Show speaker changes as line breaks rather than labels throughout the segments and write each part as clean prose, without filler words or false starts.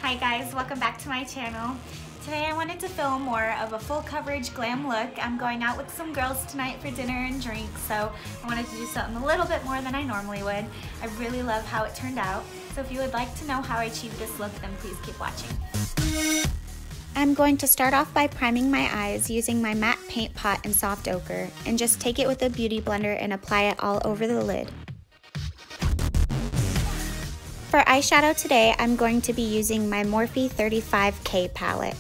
Hi guys, welcome back to my channel. Today I wanted to film more of a full coverage glam look. I'm going out with some girls tonight for dinner and drinks, so I wanted to do something a little bit more than I normally would. I really love how it turned out, so if you would like to know how I achieved this look, then please keep watching. I'm going to start off by priming my eyes using my matte paint pot in soft ochre, and just take it with a beauty blender and apply it all over the lid. For eyeshadow today, I'm going to be using my Morphe 35K palette.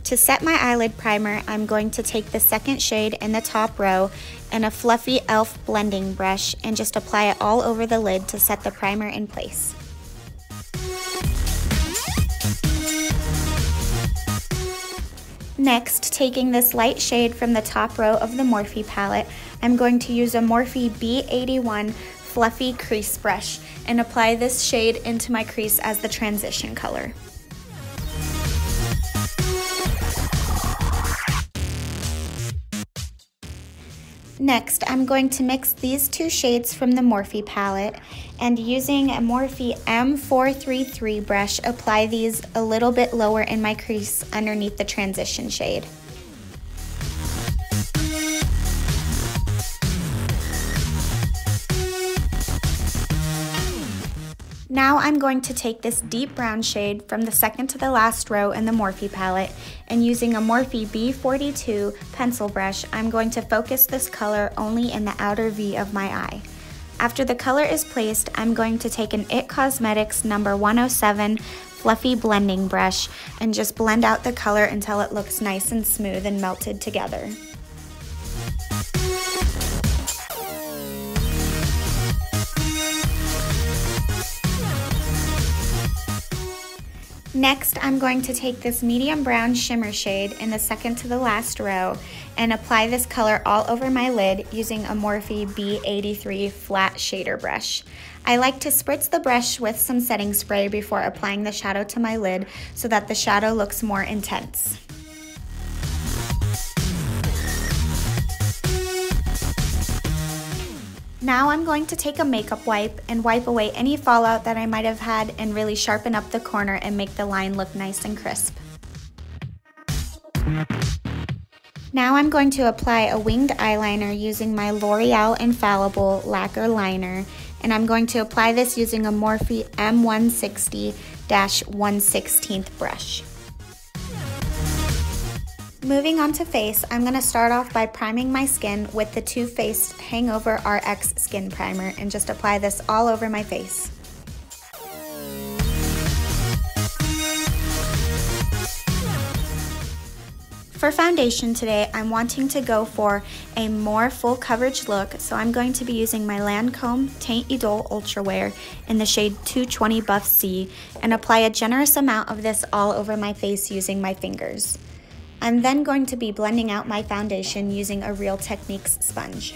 To set my eyelid primer, I'm going to take the second shade in the top row and a fluffy e.l.f. blending brush and just apply it all over the lid to set the primer in place. Next, taking this light shade from the top row of the Morphe palette, I'm going to use a Morphe B81 Fluffy Crease Brush and apply this shade into my crease as the transition color. Next, I'm going to mix these two shades from the Morphe palette, and using a Morphe M433 brush, apply these a little bit lower in my crease underneath the transition shade. Now I'm going to take this deep brown shade from the second to the last row in the Morphe palette, and using a Morphe B42 pencil brush, I'm going to focus this color only in the outer V of my eye. After the color is placed, I'm going to take an IT Cosmetics number 107 fluffy blending brush and just blend out the color until it looks nice and smooth and melted together. Next, I'm going to take this medium brown shimmer shade in the second to the last row and apply this color all over my lid using a Morphe B83 flat shader brush. I like to spritz the brush with some setting spray before applying the shadow to my lid so that the shadow looks more intense. Now I'm going to take a makeup wipe and wipe away any fallout that I might have had and really sharpen up the corner and make the line look nice and crisp. Now I'm going to apply a winged eyeliner using my L'Oreal Infallible Lacquer liner, and I'm going to apply this using a Morphe M160-1/16 brush. Moving on to face, I'm going to start off by priming my skin with the Too Faced Hangover RX Skin Primer and just apply this all over my face. For foundation today, I'm wanting to go for a more full coverage look, so I'm going to be using my Lancome Taint Idole Ultrawear in the shade 220 Buff C and apply a generous amount of this all over my face using my fingers. I'm then going to be blending out my foundation using a Real Techniques sponge.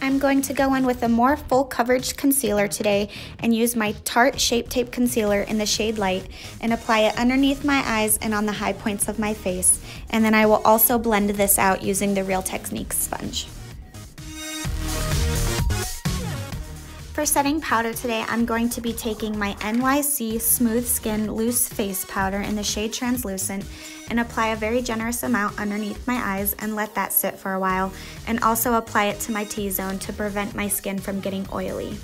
I'm going to go in with a more full coverage concealer today and use my Tarte Shape Tape Concealer in the shade Light and apply it underneath my eyes and on the high points of my face. And then I will also blend this out using the Real Techniques sponge. For setting powder today, I'm going to be taking my NYC Smooth Skin Loose Face Powder in the shade Translucent and apply a very generous amount underneath my eyes and let that sit for a while, and also apply it to my T-zone to prevent my skin from getting oily.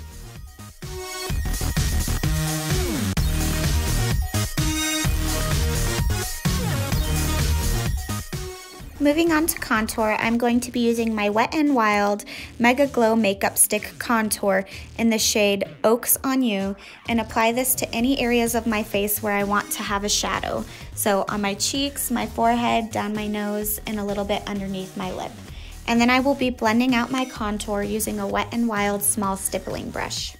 Moving on to contour, I'm going to be using my Wet n Wild Megaglow Makeup Stick Contour in the shade Oaks on You and apply this to any areas of my face where I want to have a shadow. So on my cheeks, my forehead, down my nose, and a little bit underneath my lip. And then I will be blending out my contour using a Wet n Wild small stippling brush.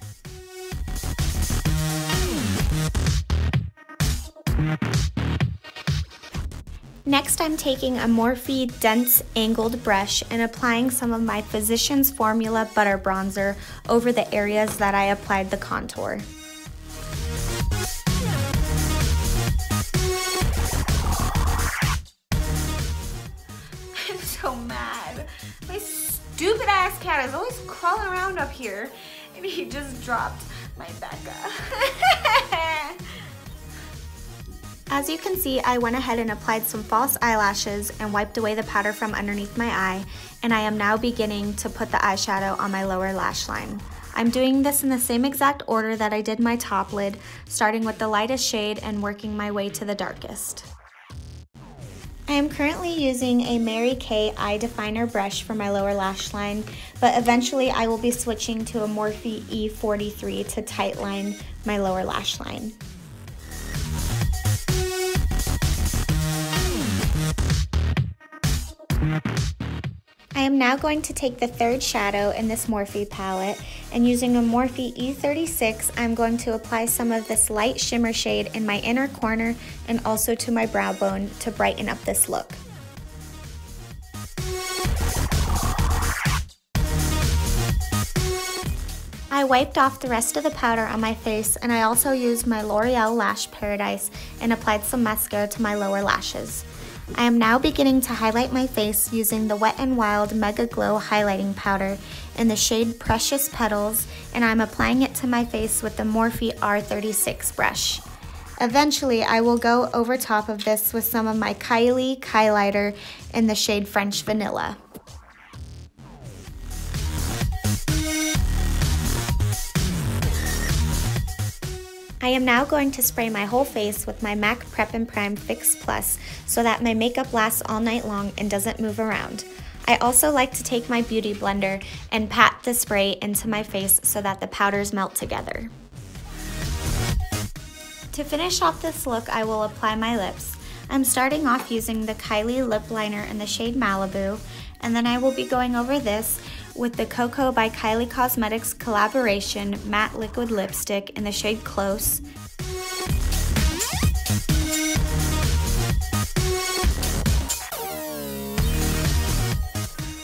Next, I'm taking a Morphe Dense Angled Brush and applying some of my Physicians Formula Butter Bronzer over the areas that I applied the contour. so mad. My stupid ass cat is always crawling around up here, and he just dropped my Becca. As you can see, I went ahead and applied some false eyelashes and wiped away the powder from underneath my eye, and I am now beginning to put the eyeshadow on my lower lash line. I'm doing this in the same exact order that I did my top lid, starting with the lightest shade and working my way to the darkest. I am currently using a Mary Kay eye definer brush for my lower lash line, but eventually I will be switching to a Morphe E43 to tightline my lower lash line. I am now going to take the third shadow in this Morphe palette, and using a Morphe E36, I'm going to apply some of this light shimmer shade in my inner corner and also to my brow bone to brighten up this look. I wiped off the rest of the powder on my face, and I also used my L'Oreal Lash Paradise and applied some mascara to my lower lashes. I am now beginning to highlight my face using the Wet n Wild Megaglow highlighting powder in the shade Precious Petals, and I'm applying it to my face with the Morphe R36 brush. Eventually, I will go over top of this with some of my Kylie Kylighter in the shade French Vanilla. I am now going to spray my whole face with my MAC Prep and Prime Fix Plus so that my makeup lasts all night long and doesn't move around. I also like to take my beauty blender and pat the spray into my face so that the powders melt together. To finish off this look, I will apply my lips. I'm starting off using the Kylie lip liner in the shade Maliboo, and then I will be going over this with the Koko by Kylie Cosmetics collaboration matte liquid lipstick in the shade Close.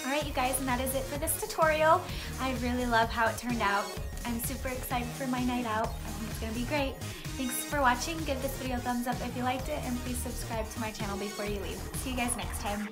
Alright you guys, and that is it for this tutorial. I really love how it turned out. I'm super excited for my night out. I think it's gonna be great. Thanks for watching. Give this video a thumbs up if you liked it, and please subscribe to my channel before you leave. See you guys next time.